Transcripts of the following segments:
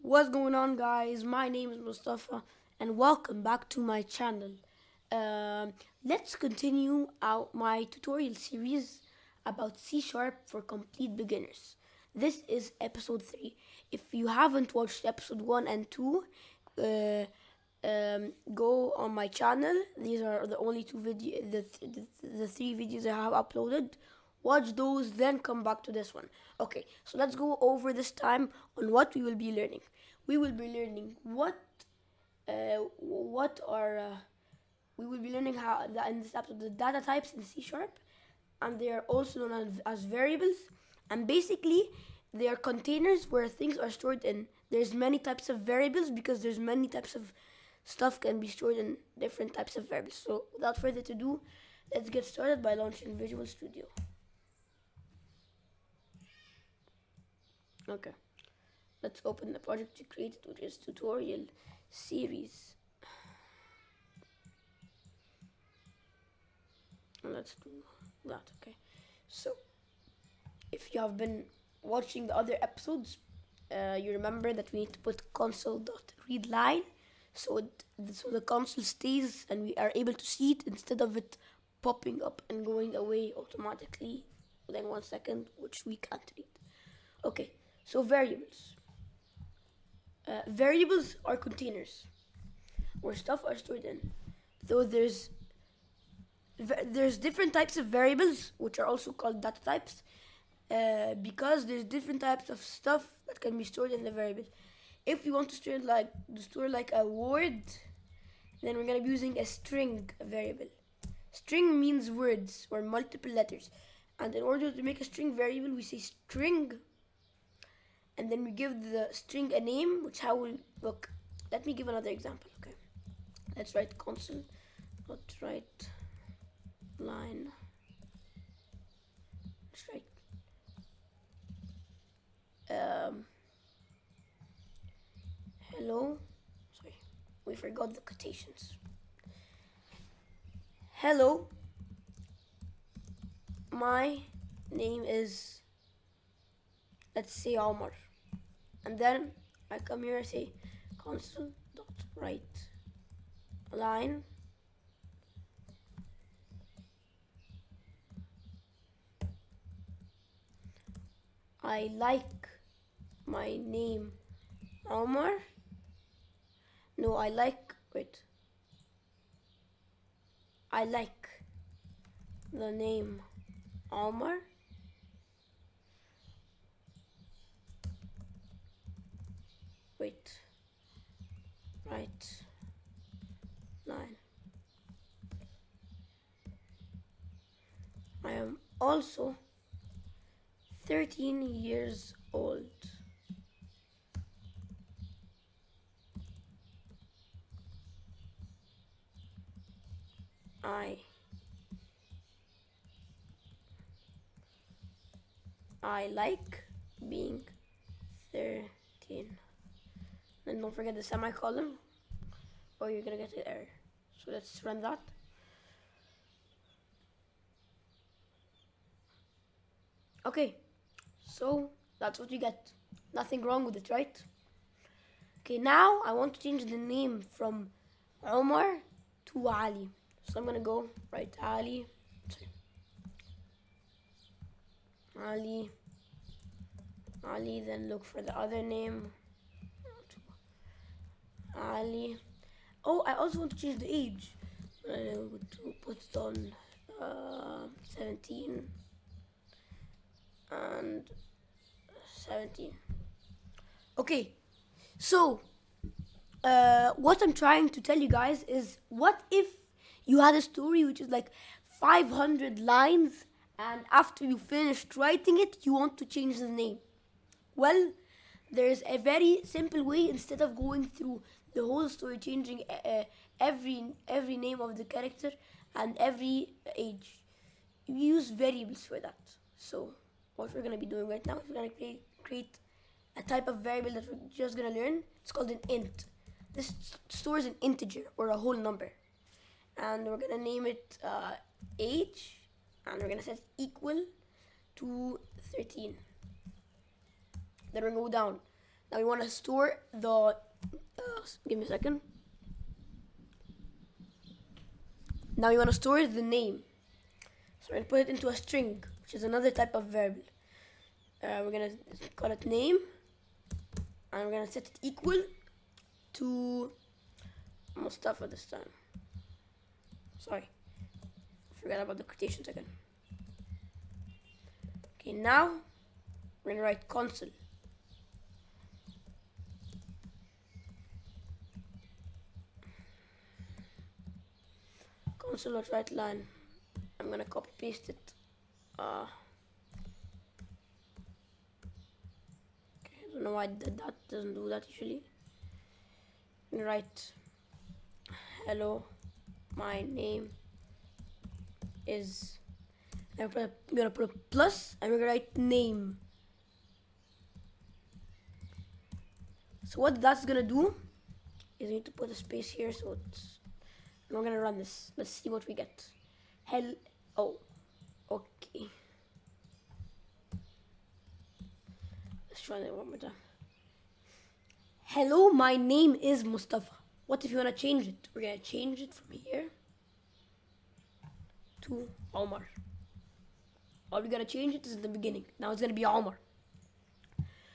What's going on, guys? My name is Mustafa, and welcome back to my channel. Let's continue out my tutorial series about C Sharp for complete beginners. This is episode 3. If you haven't watched episode 1 and 2, go on my channel. These are the only two videos, the three videos I have uploaded. Watch those, then come back to this one. Okay, so let's go over this time on what we will be learning. We will be learning what are we will be learning how in this episode the data types in C Sharp, and they are also known as variables. And basically, they are containers where things are stored in. There's many types of variables because there's many types of stuff can be stored in different types of variables. So without further ado, let's get started by launching Visual Studio. Okay, let's open the project you created, which is tutorial series. Let's do that. Okay, so if you have been watching the other episodes, you remember that we need to put console.readline so the console stays and we are able to see it instead of it popping up and going away automatically within 1 second, which we can't read. Okay, so variables. Variables are containers where stuff are stored in. So there's different types of variables, which are also called data types, because there's different types of stuff that can be stored in the variable. If we want to store like a word, then we're gonna be using a string variable. String means words or multiple letters, and in order to make a string variable, we say string, and then we give the string a name, which how will look. Let me give another example. Okay, let's write console. Let's write line. Let's write hello. Sorry, we forgot the quotations. Hello, my name is, let's say, Omar, and then I come here and say console dot write line. I like my name Omar. No, I like, wait. I like the name Omar. Wait. Right line. I am also 13 years old. I like being 13. Then don't forget the semicolon or you're gonna get an error. So let's run that. Okay, so that's what you get. Nothing wrong with it, right? Okay, now I want to change the name from Omar to Ali. So I'm gonna go write Ali. Sorry. Ali, then look for the other name. Ali. Oh, I also want to change the age. To put it on 17 and 17. Okay, so what I'm trying to tell you guys is, what if you had a story which is like 500 lines, and after you finished writing it, you want to change the name? Well, there's a very simple way. Instead of going through the whole story, changing every name of the character and every age, you use variables for that. So what we're gonna be doing right now is we're gonna create a type of variable that we're just gonna learn. It's called an int. This stores an integer or a whole number, and we're gonna name it age, and we're gonna set it equal to 13. Then we're gonna go down. Now we want to store the, give me a second. Now we want to store the name. So we're going to put it into a string, which is another type of variable. We're going to call it name. And we're going to set it equal to Mustafa this time. Sorry. Forgot about the quotations again. Okay, now we're going to write console. Console.writeLine. I'm gonna copy paste it. Okay, I don't know why that doesn't do that usually. I'm gonna write hello, my name is. I'm gonna put a plus and we're gonna write name. So what that's gonna do is we need to put a space here so it's. And we're gonna run this. Let's see what we get. Oh, okay. Let's try that one more time. Hello, my name is Mustafa. What if you wanna change it? We're gonna change it from here to Omar. All we gotta change it is in the beginning. Now it's gonna be Omar.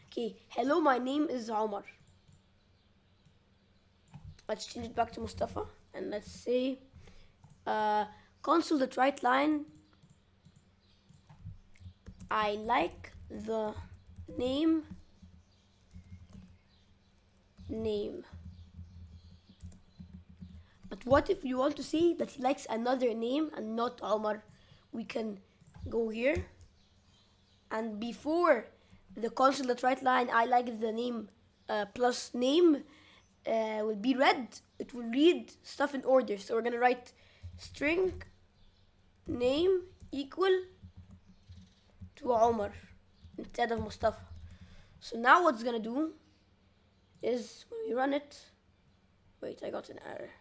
Okay, hello, my name is Omar. Let's change it back to Mustafa. And let's say console.writeLine. I like the name. But what if you want to see that he likes another name and not Omar? We can go here. And before the console.writeLine, I like the name plus name will be read. It will read stuff in order. So we're gonna write string name equal to Omar instead of Mustafa. So now what's gonna do is when we run it, wait, I got an error.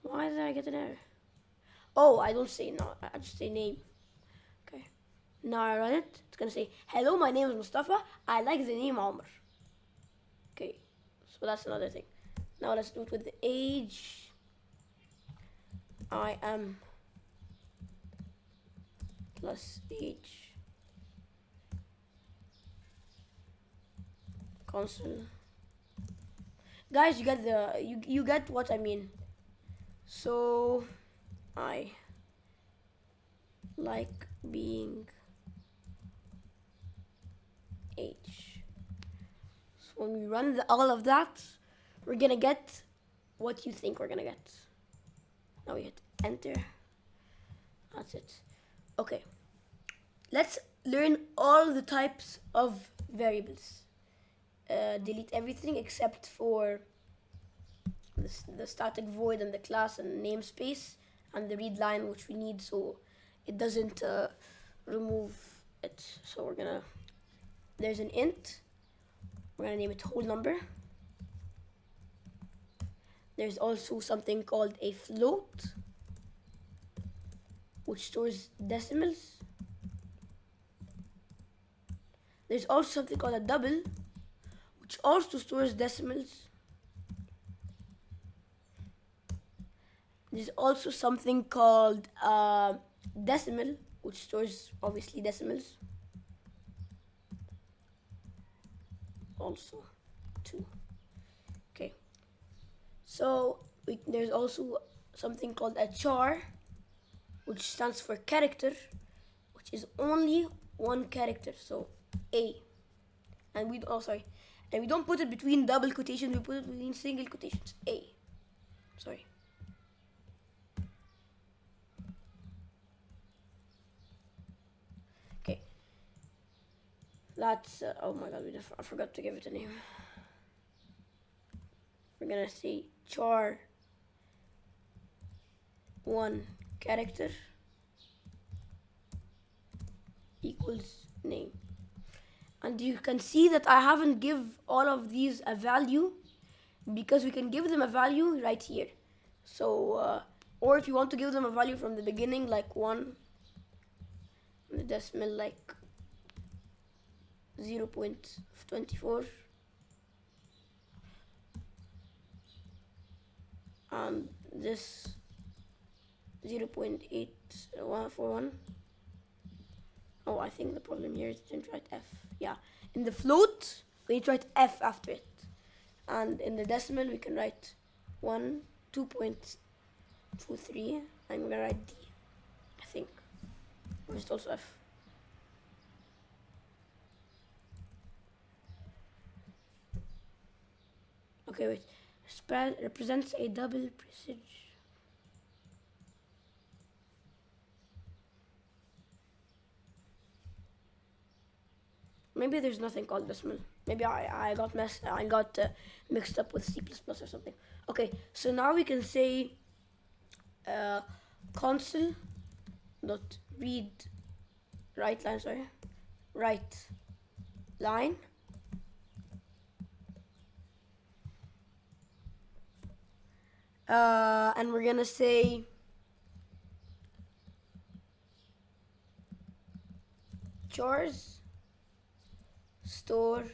Why did I get an error? Oh, I don't say no, I just say name. Okay, now I run it. It's gonna say hello, my name is Mustafa. I like the name Omar. Okay, so that's another thing. Now let's do it with the age. I am plus age. Console. Guys, you get you get what I mean. So I like being age. So when we run all of that, we're gonna get what you think we're gonna get. Now we hit enter. That's it. Okay. Let's learn all the types of variables. Delete everything except for the static void and the class and namespace and the read line, which we need so it doesn't remove it. So we're gonna, there's an int. We're gonna name it whole number. There's also something called a float, which stores decimals. There's also something called a double, which also stores decimals. There's also something called decimal, which stores obviously decimals. Also 2. Okay. So there's also something called a char, which stands for character, which is only one character. So A. And we and we don't put it between double quotations, we put it between single quotations. A. Sorry. Okay. That's oh my god, I forgot to give it a name. We're gonna say char one character equals name. And you can see that I haven't give all of these a value because we can give them a value right here. So, or if you want to give them a value from the beginning, like 1, the decimal like 0.24, and this 0.8141. Oh, I think the problem here is didn't write F. Yeah, in the float we need to write F after it, and in the decimal we can write 2.23, and we're gonna write D, I think, or is it also F? Okay, wait. Spread represents a double presage. Maybe there's nothing called decimal. Maybe I got mixed up with C++ or something. Okay, so now we can say console dot read write line, write line, and we're gonna say chores store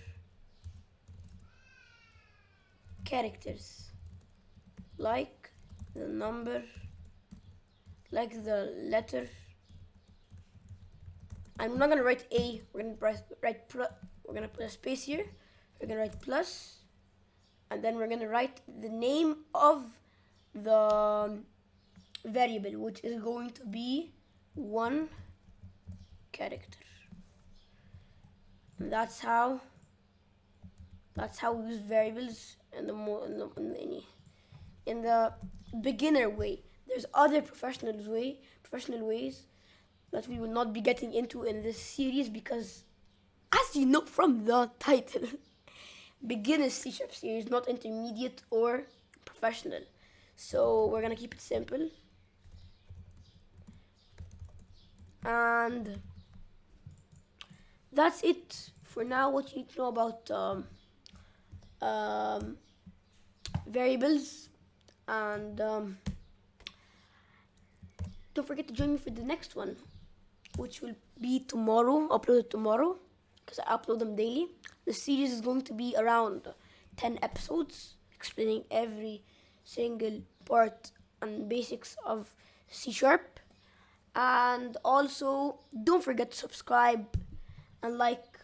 characters like the number, like the letter. I'm not gonna write A. We're gonna we're gonna put a space here. We're gonna write plus, and then we're gonna write the name of the variable, which is going to be one character. And that's how we use variables in the beginner way. There's other professional ways that we will not be getting into in this series, because as you know from the title, beginner C# series, not intermediate or professional. So we're gonna keep it simple. And that's it for now. What you need to know about variables, and don't forget to join me for the next one, which will be tomorrow, uploaded tomorrow, because I upload them daily. The series is going to be around 10 episodes, explaining every single part and basics of C#. And also, don't forget to subscribe and like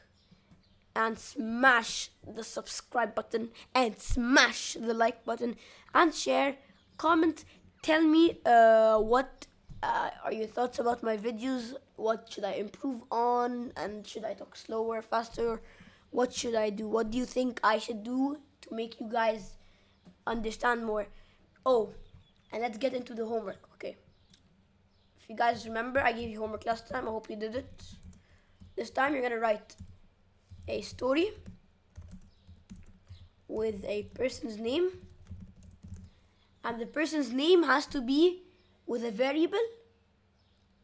and smash the subscribe button and smash the like button and share, comment, tell me what are your thoughts about my videos, what should I improve on, and should I talk slower, faster, what should I do, what do you think I should do to make you guys understand more. Oh, and let's get into the homework. Okay, if you guys remember, I gave you homework last time. I hope you did it. This time you're gonna write a story with a person's name, and the person's name has to be with a variable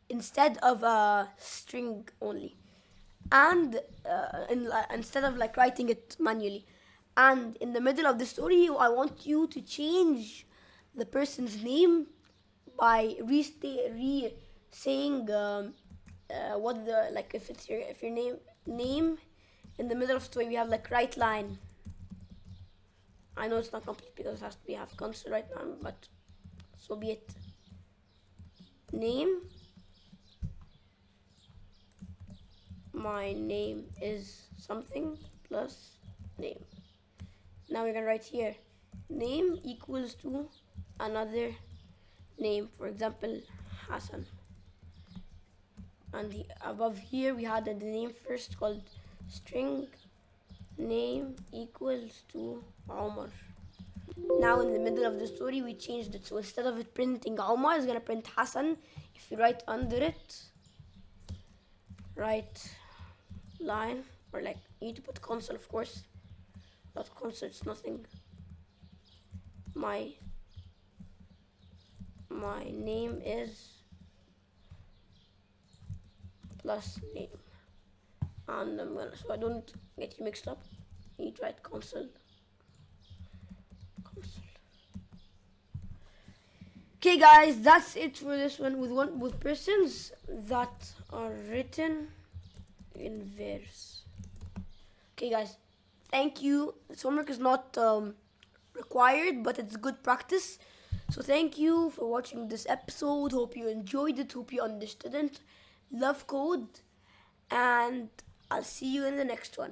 instead of a string only, and instead of like writing it manually. And in the middle of the story, I want you to change the person's name by saying what the, like, if your name in the middle of the story we have like write line. I know it's not complete because it has to be half constant right now, but so be it. Name, my name is something plus name. Now we're gonna write here name equals to another name, for example Hassan. And above here we had the name first called string name equals to Omar. Now in the middle of the story we changed it, so instead of it printing Omar, it's gonna print Hassan. If you write under it, write line, or like you need to put console, of course, but console it's nothing. My name is plus name, and I'm gonna, so I don't get you mixed up, you need to write console. Okay guys, that's it for this one with persons that are written in verse. Okay guys, thank you. This homework is not required, but it's good practice. So thank you for watching this episode. Hope you enjoyed it. Hope you understood it. Love code. And I'll see you in the next one.